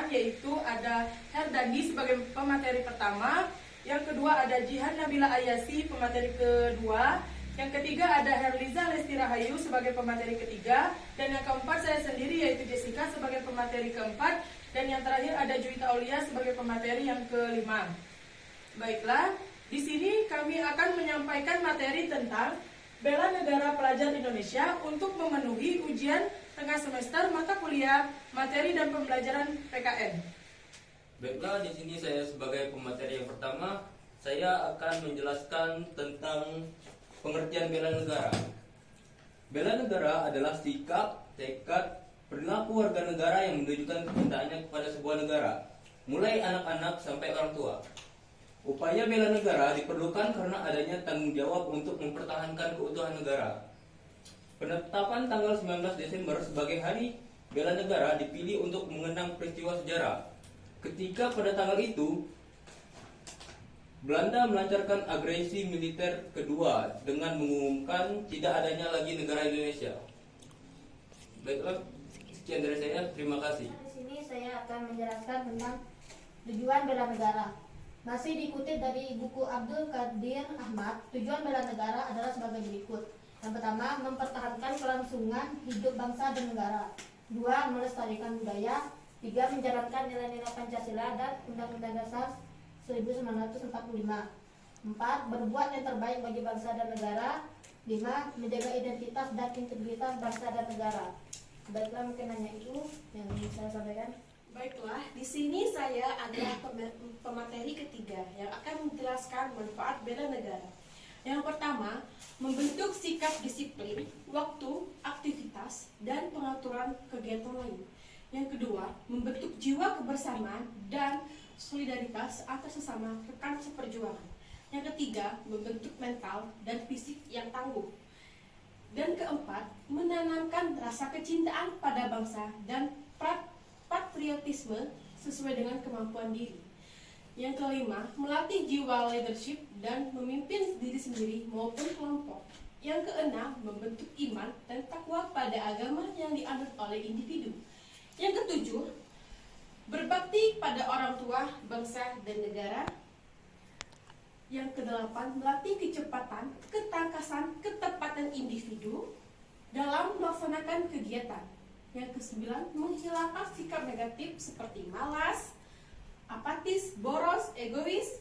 lakukan, yaitu ada Herdadi sebagai pemateri pertama, yang kedua ada Jihan Nabila Ayasi pemateri kedua, yang ketiga ada Herliza Lesti Rahayu sebagai pemateri ketiga, dan yang keempat saya sendiri yaitu Jessica sebagai pemateri keempat, dan yang terakhir ada Juwita Aulia sebagai pemateri yang kelima. Baiklah, di sini kami akan menyampaikan materi tentang bela negara pelajar Indonesia untuk memenuhi ujian tengah semester mata kuliah, materi dan pembelajaran PKN. Baiklah, di sini saya sebagai pemateri yang pertama, saya akan menjelaskan tentang pengertian bela negara. Bela negara adalah sikap, tekad, perilaku warga negara yang menunjukkan kecintaannya kepada sebuah negara, mulai anak-anak sampai orang tua. Upaya bela negara diperlukan karena adanya tanggung jawab untuk mempertahankan keutuhan negara. Penetapan tanggal 19 Desember sebagai Hari Bela Negara dipilih untuk mengenang peristiwa sejarah. Ketika pada tanggal itu, Belanda melancarkan agresi militer kedua dengan mengumumkan tidak adanya lagi negara Indonesia. Baiklah, sekian dari saya. Terima kasih. Di sini saya akan menjelaskan tentang tujuan bela negara. Masih dikutip dari buku Abdul Qadir Ahmad, tujuan bela negara adalah sebagai berikut. Yang pertama, mempertahankan kelangsungan hidup bangsa dan negara. Dua, melestarikan budaya. Tiga, menjalankan nilai-nilai Pancasila dan Undang-Undang Dasar 1945. Empat, berbuat yang terbaik bagi bangsa dan negara. Lima, menjaga identitas dan integritas bangsa dan negara. Baiklah, mungkin hanya itu yang ingin saya sampaikan. Baiklah, di sini saya adalah pemateri ketiga yang akan menjelaskan manfaat bela negara. Yang pertama, membentuk sikap disiplin, waktu, aktivitas, dan pengaturan kegiatan lain. Yang kedua, membentuk jiwa kebersamaan dan solidaritas antar sesama rekan seperjuangan. Yang ketiga, membentuk mental dan fisik yang tangguh. Dan keempat, menanamkan rasa kecintaan pada bangsa dan patriotisme sesuai dengan kemampuan diri. Yang kelima, melatih jiwa leadership dan memimpin diri sendiri maupun kelompok. Yang keenam, membentuk iman dan takwa pada agama yang dianut oleh individu. Yang ketujuh, berbakti pada orang tua, bangsa, dan negara. Yang kedelapan, melatih kecepatan, ketangkasan, ketepatan individu dalam melaksanakan kegiatan. Yang kesembilan, menghilangkan sikap negatif seperti malas, apatis, boros, egois,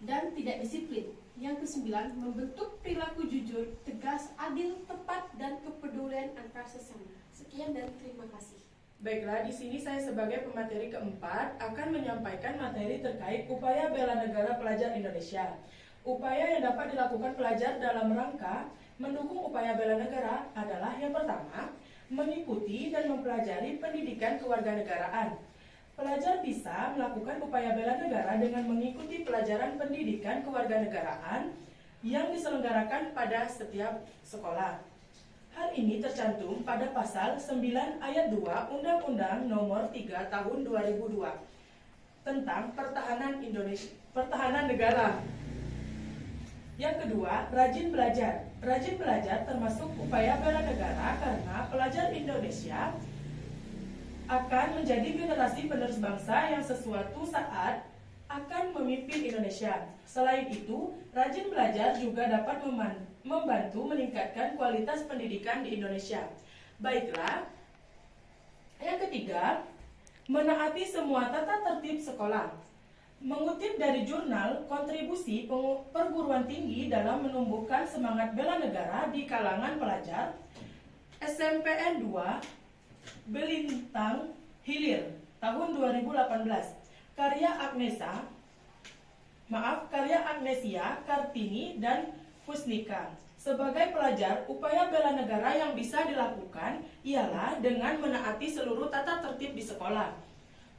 dan tidak disiplin. Yang kesembilan, membentuk perilaku jujur, tegas, adil, tepat, dan kepedulian antar sesama. Sekian dan terima kasih. Baiklah, di sini saya sebagai pemateri keempat akan menyampaikan materi terkait upaya bela negara pelajar Indonesia. Upaya yang dapat dilakukan pelajar dalam rangka mendukung upaya bela negara adalah yang pertama, mengikuti dan mempelajari pendidikan kewarganegaraan. Pelajar bisa melakukan upaya bela negara dengan mengikuti pelajaran pendidikan kewarganegaraan yang diselenggarakan pada setiap sekolah. Hal ini tercantum pada pasal 9 ayat 2 Undang-Undang Nomor 3 Tahun 2002 tentang pertahanan negara. Yang kedua, rajin belajar. Rajin belajar termasuk upaya bela negara karena pelajar Indonesia akan menjadi generasi penerus bangsa yang sesuatu saat akan memimpin Indonesia. Selain itu, rajin belajar juga dapat membantu meningkatkan kualitas pendidikan di Indonesia. Baiklah, yang ketiga, menaati semua tata tertib sekolah. Mengutip dari jurnal Kontribusi Perguruan Tinggi dalam menumbuhkan semangat bela negara di kalangan pelajar, SMPN 2 Belintang Hilir tahun 2018, karya Agnesia Kartini dan Fusnika. Sebagai pelajar, upaya bela negara yang bisa dilakukan ialah dengan menaati seluruh tata tertib di sekolah.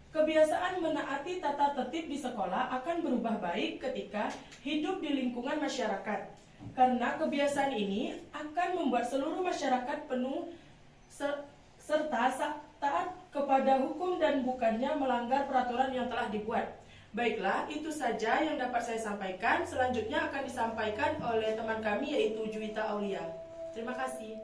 Kebiasaan menaati tata tertib di sekolah akan berubah baik ketika hidup di lingkungan masyarakat. Karena kebiasaan ini akan membuat seluruh masyarakat penuh serta taat kepada hukum dan bukannya melanggar peraturan yang telah dibuat. Baiklah, itu saja yang dapat saya sampaikan. Selanjutnya akan disampaikan oleh teman kami yaitu Juwita Aulia. Terima kasih.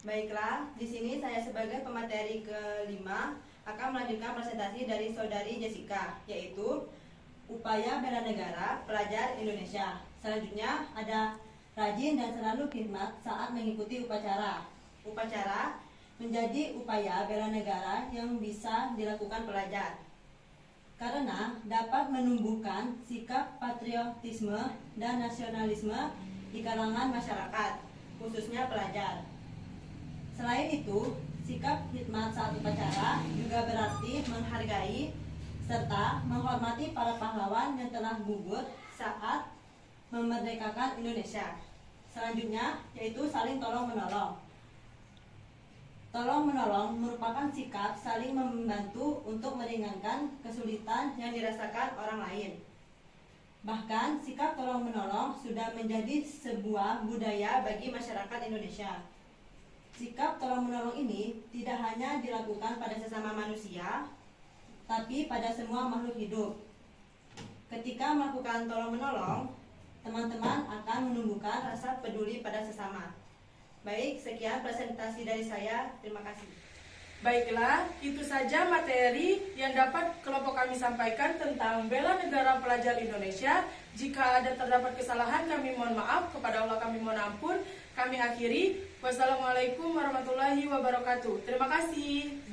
Baiklah, di sini saya sebagai pemateri kelima akan melanjutkan presentasi dari saudari Jessica, yaitu upaya bela negara pelajar Indonesia. Selanjutnya ada rajin dan selalu khidmat saat mengikuti upacara. Upacara menjadi upaya bela negara yang bisa dilakukan pelajar karena dapat menumbuhkan sikap patriotisme dan nasionalisme di kalangan masyarakat, khususnya pelajar. Selain itu, sikap khidmat saat upacara juga berarti menghargai serta menghormati para pahlawan yang telah gugur saat memerdekakan Indonesia. Selanjutnya yaitu saling tolong-menolong. Tolong-menolong merupakan sikap saling membantu untuk meringankan kesulitan yang dirasakan orang lain. Bahkan sikap tolong-menolong sudah menjadi sebuah budaya bagi masyarakat Indonesia. Sikap tolong-menolong ini tidak hanya dilakukan pada sesama manusia, tapi pada semua makhluk hidup. Ketika melakukan tolong-menolong, teman-teman akan menumbuhkan rasa peduli pada sesama. Baik, sekian presentasi dari saya. Terima kasih. Baiklah, itu saja materi yang dapat kelompok kami sampaikan tentang bela negara pelajar Indonesia. Jika ada terdapat kesalahan, kami mohon maaf. Kepada Allah kami mohon ampun. Kami akhiri. Wassalamualaikum warahmatullahi wabarakatuh. Terima kasih.